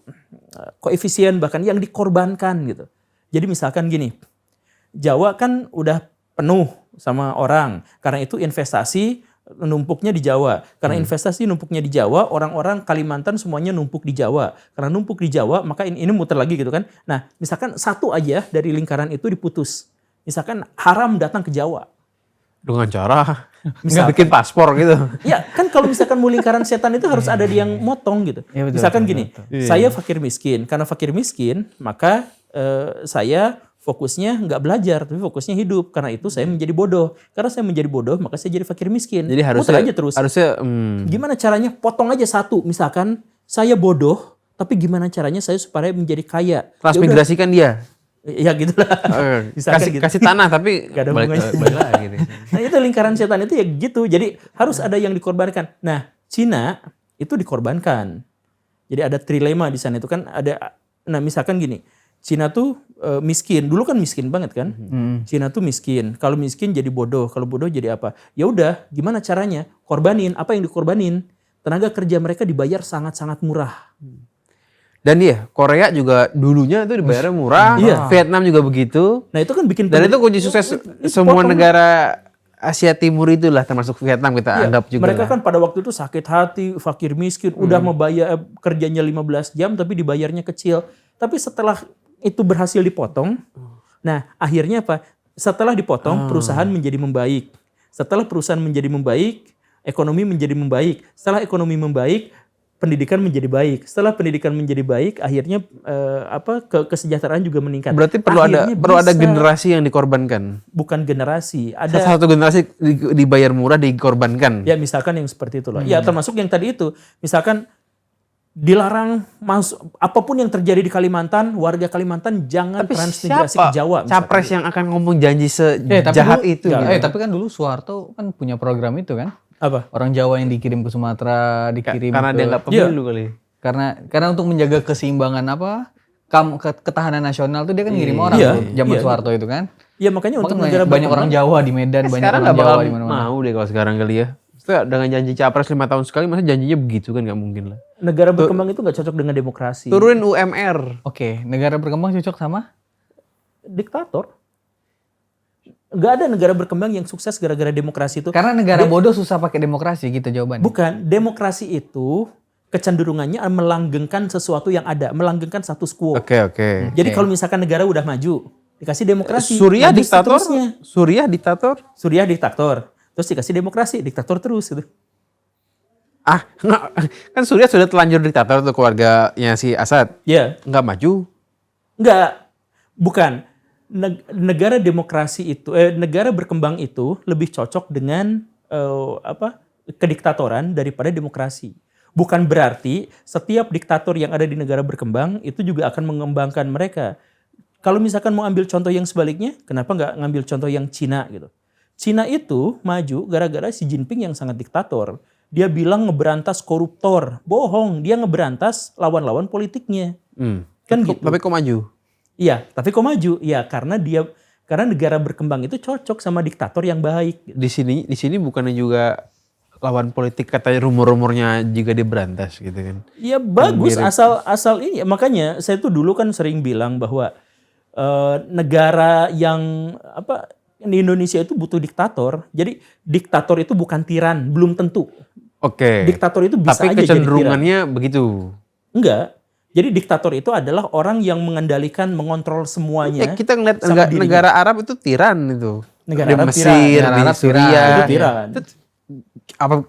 koefisien bahkan yang dikorbankan gitu. Jadi misalkan gini, Jawa kan udah penuh sama orang. Karena itu investasi numpuknya di Jawa. Karena investasi numpuknya di Jawa, orang-orang Kalimantan semuanya numpuk di Jawa. Karena numpuk di Jawa, maka ini muter lagi gitu kan. Nah, misalkan satu aja dari lingkaran itu diputus. Misalkan haram datang ke Jawa. Dengan cara Misal- bikin paspor gitu. Ya kan kalau misalkan mau lingkaran setan itu harus ada yang motong gitu. Ya, betul, Misalkan betul, gini, betul. saya fakir miskin. Karena fakir miskin, maka saya fokusnya nggak belajar, tapi fokusnya hidup. Karena itu saya menjadi bodoh. Karena saya menjadi bodoh, maka saya jadi fakir miskin. Jadi Muter aja terus. harusnya Gimana caranya? Potong aja satu. Misalkan saya bodoh, tapi gimana caranya saya supaya menjadi kaya? transmigrasikan dia. Ya gitulah. Misalkan gitu. Kasih tanah tapi Gak ada balik hubungannya. lagi deh. Nah itu lingkaran setan itu ya gitu. Jadi harus ada yang dikorbankan. Nah Cina itu dikorbankan. Jadi ada trilema di sana itu kan ada. Nah misalkan gini, Cina tuh miskin. Dulu kan miskin banget kan. Cina tuh miskin. Kalau miskin jadi bodoh. Kalau bodoh jadi apa? Ya udah. Gimana caranya? Korbanin. Apa yang dikorbanin? Tenaga kerja mereka dibayar sangat-sangat murah. Dan iya, Korea juga dulunya itu dibayarnya murah. Iya. Vietnam juga begitu. Nah itu kan bikin Dan itu kunci sukses semua negara Asia Timur itulah, termasuk Vietnam kita anggap juga. Mereka kan pada waktu itu sakit hati, fakir miskin, udah membayar kerjanya 15 jam tapi dibayarnya kecil. Tapi setelah itu berhasil dipotong, nah akhirnya apa? Setelah dipotong, perusahaan menjadi membaik. Setelah perusahaan menjadi membaik, ekonomi menjadi membaik. Setelah ekonomi membaik, pendidikan menjadi baik. Setelah pendidikan menjadi baik, akhirnya kesejahteraan juga meningkat. Berarti perlu ada Akhirnya bisa. generasi yang dikorbankan. Bukan generasi, ada Satu generasi dibayar murah dikorbankan. ya misalkan yang seperti itu loh. Ya termasuk yang tadi itu, misalkan dilarang masuk apapun yang terjadi di Kalimantan, warga Kalimantan jangan Tapi transmigrasi siapa ke Jawa. misalkan. capres yang akan ngomong janji tapi sejahat dulu- itu? tapi kan dulu Soeharto kan punya program itu kan. Apa? Orang Jawa yang dikirim ke Sumatera, dikirim Karena ke... dia nggak pemilu kali. Karena untuk menjaga keseimbangan ketahanan nasional tuh dia kan ngirim orang Iya, tuh, zaman iya. Soeharto itu kan. Ya makanya untuk Makanya negara banyak orang berkembang, Jawa di Medan, banyak Sekarang orang nggak Jawa bakal di mana-mana. mau deh kalau sekarang kali ya. Maksudnya dengan janji capres 5 tahun sekali, masa janjinya begitu kan nggak mungkin lah. negara berkembang itu nggak cocok dengan demokrasi. Turunin UMR. Oke, negara berkembang cocok sama? Diktator. Nggak ada negara berkembang yang sukses gara-gara demokrasi itu. Karena negara bodoh susah pakai demokrasi gitu jawabannya. Bukan, demokrasi itu kecenderungannya melanggengkan sesuatu yang ada, melanggengkan status quo. Oke. Jadi kalau misalkan negara udah maju, dikasih demokrasi. Suriah maju diktator. seterusnya. Suriah diktator. Suriah diktator. Terus dikasih demokrasi, diktator terus gitu. Nggak, kan Suriah sudah telanjur diktator tuh keluarganya si Assad. Ya, Nggak maju. enggak. Bukan. Negara demokrasi itu, negara berkembang itu lebih cocok dengan kediktatoran daripada demokrasi. Bukan berarti setiap diktator yang ada di negara berkembang itu juga akan mengembangkan mereka. Kalau misalkan mau ambil contoh yang sebaliknya, kenapa nggak ngambil contoh yang Cina gitu? Cina itu maju gara-gara Xi Jinping yang sangat diktator. Dia bilang ngeberantas koruptor, bohong. Dia ngeberantas lawan-lawan politiknya. Kan gitu. Tapi kok maju? Iya, tapi kok maju? Iya, karena negara berkembang itu cocok sama diktator yang baik. Di sini bukannya juga lawan politik katanya rumor-rumornya juga diberantas gitu kan? Ya bagus asal ini. Makanya saya tuh dulu kan sering bilang bahwa negara yang di Indonesia itu butuh diktator. Jadi diktator itu bukan tiran, belum tentu. Oke. Diktator itu bisa Tapi aja jadi tiran. kecenderungannya begitu. Enggak. Jadi diktator itu adalah orang yang mengendalikan, mengontrol semuanya. Kita ngeliat sama dirinya. negara Arab itu tiran itu. Negara Di Arab Mesir, tiran. di Negara Arab Suriah. tiran. Itu tiran.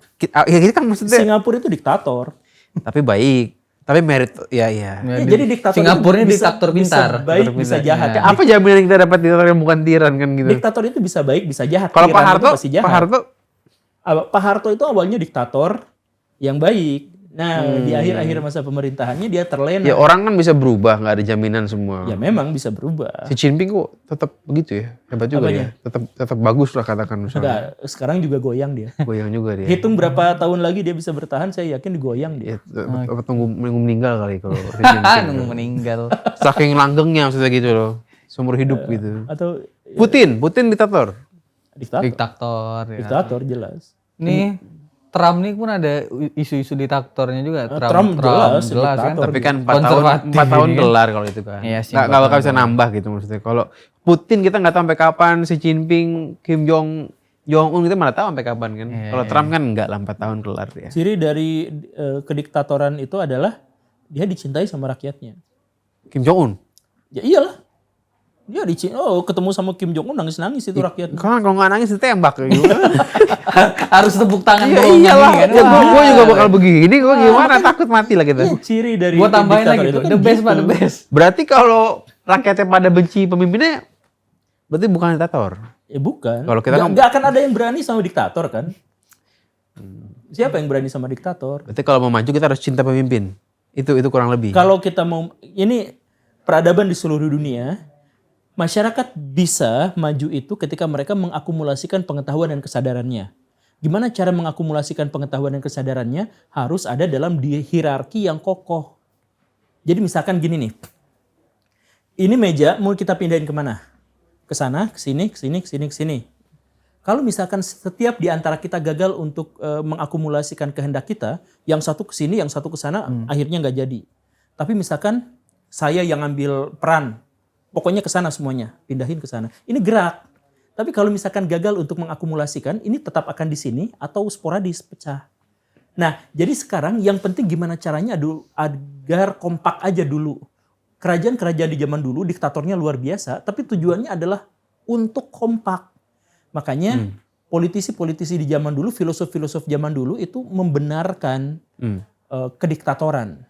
Ya kita kan maksudnya. Singapura itu diktator. Tapi baik. Tapi merit, ya. Ya, jadi diktator Singapura itu ini diktator pintar. Bisa baik, bisa jahat. Ya, apa jaminan kita dapat diktator yang bukan tiran kan gitu? Diktator itu bisa baik, bisa jahat. Kalau Pak Tiran itu Harto, pasti jahat. Pak Harto itu awalnya diktator yang baik. Nah, di akhir-akhir masa pemerintahannya dia terlena. ya orang kan bisa berubah, nggak ada jaminan semua. Ya memang bisa berubah. Si Jinping kok tetap begitu ya, hebat juga Apanya? ya. Tetap bagus lah katakan misalnya. Enggak, sekarang juga goyang dia. Goyang juga dia. Hitung berapa tahun lagi dia bisa bertahan, saya yakin digoyang dia. Ya, apa tunggu meninggal kali kalau si Jinping. Nunggu meninggal. Saking langgengnya maksudnya gitu loh, seumur hidup gitu. Atau Putin diktator. diktator. Diktator ya. Diktator jelas. Nih Trump nih pun ada isu-isu diktatornya juga. Trump jelas, kan. diktator. Tapi kan 4 Konservatif tahun ini kan. gelar kalau itu kan. Iya sih, Nggak bakal bisa nambah gitu maksudnya. Kalau Putin kita nggak tahu sampai kapan, si Jinping, Kim Jong Un kita mana tahu sampai kapan kan. Kalau Trump kan nggak lah 4 tahun kelar ya. Ciri dari kediktatoran itu adalah dia dicintai sama rakyatnya. Kim Jong Un. Ya iyalah. Dia ketemu sama Kim Jong Un nangis-nangis itu rakyatnya. Kalau nggak nangis ditembak gimana? Harus tepuk tangan Ya doang iyalah. nih kan. Ya gue juga bakal begini. Gue gimana takut mati lah kita. Ciri dari Gua tambahin diktator lagi itu tuh. kan The best gitu. Pak, the best. Berarti kalau rakyatnya pada benci pemimpinnya, berarti bukan diktator. Ya bukan. Kalau kita kan- nggak akan ada yang berani sama diktator kan? Siapa yang berani sama diktator? Berarti kalau mau maju kita harus cinta pemimpin. Itu kurang lebih. Kalau kita mau, ini peradaban di seluruh dunia, masyarakat bisa maju itu ketika mereka mengakumulasikan pengetahuan dan kesadarannya. Gimana cara mengakumulasikan pengetahuan dan kesadarannya? Harus ada dalam hierarki yang kokoh. Jadi misalkan gini nih, ini meja mau kita pindahin kemana? Ke sana, ke sini, ke sini, ke sini, ke sini. Kalau misalkan setiap di antara kita gagal untuk mengakumulasikan kehendak kita, yang satu ke sini, yang satu ke sana, akhirnya nggak jadi. Tapi misalkan saya yang ambil peran, pokoknya ke sana semuanya, pindahin ke sana. Ini gerak. Tapi kalau misalkan gagal untuk mengakumulasikan, ini tetap akan di sini atau sporadis pecah. Nah, jadi sekarang yang penting gimana caranya agar kompak aja dulu. Kerajaan-kerajaan di zaman dulu diktatornya luar biasa, tapi tujuannya adalah untuk kompak. Makanya politisi-politisi di zaman dulu, filosof-filosof zaman dulu itu membenarkan kediktatoran.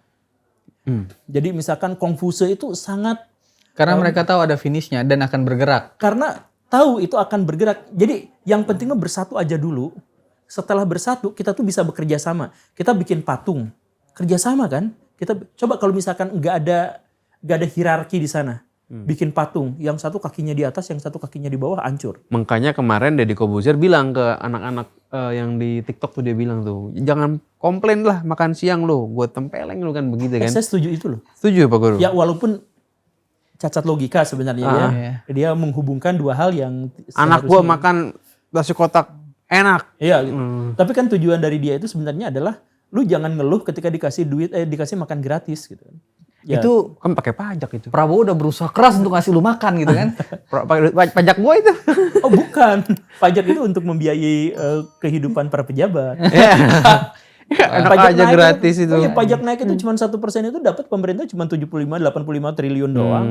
Jadi misalkan Konghucu itu sangat Karena mereka tahu ada finishnya dan akan bergerak. karena tahu itu akan bergerak. Jadi yang pentingnya bersatu aja dulu. Setelah bersatu kita tuh bisa bekerja sama. Kita bikin patung, kerjasama kan? Kita coba kalau misalkan nggak ada hierarki di sana. Bikin patung, yang satu kakinya di atas, yang satu kakinya di bawah, hancur. Makanya kemarin Deddy Corbuzier bilang ke anak-anak yang di TikTok tuh, dia bilang tuh, jangan komplain lah makan siang lo, gue tempeleng lo kan begitu kan. Saya setuju itu loh. Setuju Pak Guru? Ya walaupun cacat logika sebenarnya ya. Dia menghubungkan dua hal yang Anak gue makan nasi kotak enak. Iya, tapi kan tujuan dari dia itu sebenarnya adalah lu jangan ngeluh ketika dikasih duit, dikasih makan gratis gitu. Ya. Itu Kan pakai pajak itu. Prabowo udah berusaha keras untuk ngasih lu makan gitu kan. Pajak gue itu. Oh bukan, pajak itu untuk membiayai kehidupan para pejabat. Enak aja naik gratis itu. Oh iya, pajak naik itu cuma 1% itu dapat pemerintah cuma 75-85 triliun doang.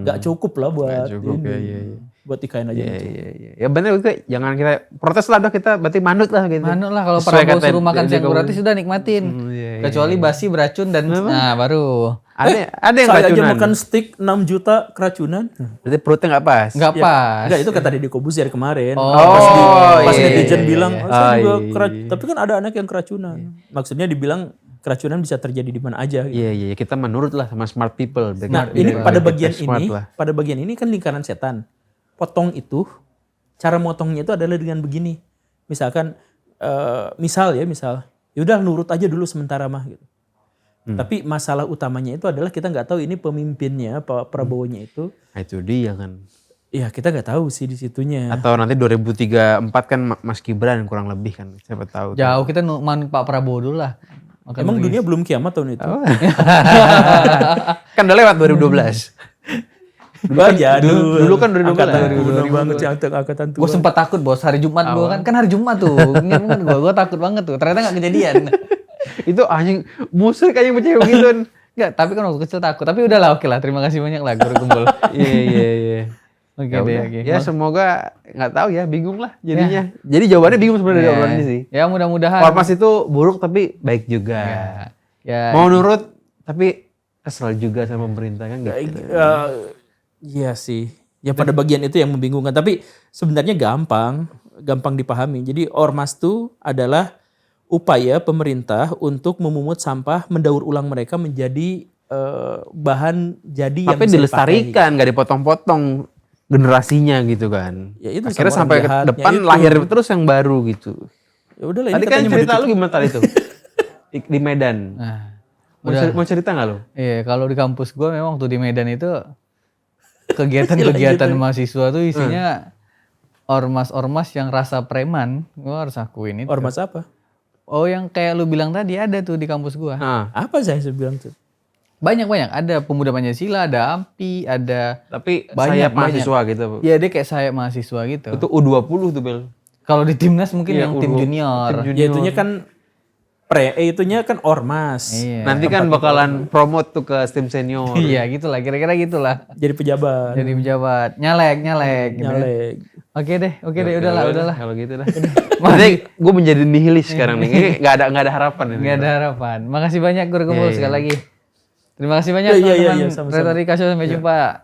Gak cukup lah buat cukup, ini. ya. Buat IKN aja. Iya. Ya benar itu, jangan kita protes lah, udah kita berarti manut lah gitu. Manut lah kalau Sesuai Prabowo kata suruh makan Deddy siang Corbuzier. gratis udah nikmatin. Iya. Kecuali basi beracun dan nah baru Ada yang Saya aja keracunan. makan steak 6 juta keracunan. Berarti perutnya nggak pas. nggak Ya, pas. enggak, itu kata Deddy Corbuzier kemarin. Oh, Pas iya, netizen iya, bilang, iya. saya juga Oh, iya. tapi kan ada anak yang keracunan. Maksudnya dibilang keracunan bisa terjadi di mana aja. Gitu. Iya, kita menurut lah sama smart people. Nah, Biar ini kita pada bagian smart ini, lah. pada bagian ini kan lingkaran setan. Potong itu, cara motongnya itu adalah dengan begini. Misalkan, misal, yaudah nurut aja dulu sementara mah gitu. Tapi masalah utamanya itu adalah kita nggak tahu ini pemimpinnya, Pak Prabowo-nya itu. Nah, itu dia kan. Ya kita nggak tahu sih di situnya. Atau nanti 2034 kan Mas Gibran kurang lebih kan. Siapa tahu. Jauh kita manut Pak Prabowo dulu lah. Makan Emang lagi. dunia belum kiamat tahun itu? Kan udah lewat 2012. Dulu kan 2012. Angkatan kuno banget sih, angkatan tua. Gue sempat takut bos hari Jumat gue kan hari Jumat tuh. Ingat banget gue takut banget tuh. Ternyata nggak kejadian. Itu anjing musrik anjing percaya begituan. Nggak, tapi kan waktu kecil takut. Tapi udahlah oke lah. Terima kasih banyak lah Guru Kumpul. Iya. Oke Ya deh. udah. Oke. Ya semoga nggak tahu ya, bingung lah jadinya. Jadi jawabannya bingung sebenarnya dari obrolan ini sih. Ya mudah-mudahan. Ormas itu buruk tapi baik juga. Ya. Mau nurut tapi kesel juga sama pemerintah kan gitu. Iya sih. Ya pada bagian itu yang membingungkan. Tapi sebenarnya gampang dipahami. Jadi ormas itu adalah upaya pemerintah untuk memungut sampah, mendaur ulang mereka menjadi bahan jadi yang Tapi bisa dilestarikan, nggak dipotong-potong generasinya gitu kan. Ya itu Akhirnya sama sampai ke jahatnya depan itu. lahir terus yang baru gitu. dipakai. Ya udahlah, Tadi ini kan katanya cerita mau lu gimana tadi tuh? Di Medan. Nah, Mau cerita nggak lu? iya kalau di kampus gue memang waktu di Medan itu kegiatan-kegiatan mahasiswa tuh isinya ormas-ormas yang rasa preman. Gue harus akuin itu. ormas apa? Oh yang kayak lu bilang tadi ada tuh di kampus gua. Nah, Apa saya bilang tuh? Banyak. Ada pemuda Pancasila, ada AMPI, ada tapi Banyak, saya mahasiswa gitu. ya dia kayak saya mahasiswa gitu. Itu U20 tuh Bel. Kalau di timnas mungkin Iya, yang tim junior. Ya itunya kan itunya kan ormas. Iya. Nanti kan bakalan promote tuh ke tim senior. Iya gitulah, kira-kira gitulah. Jadi pejabat. Jadi pejabat, nyalek gitu. Nyalek. Oke deh, udahlah. Kalau gitu dah. Nanti gue menjadi nihilis sekarang nih. Ini nggak ada harapan ini. Nggak ada harapan. Makasih banyak Guru Kumpul sekali lagi. Terima kasih banyak Iya, teman-teman. sama-sama. Retorika Show, sampai jumpa.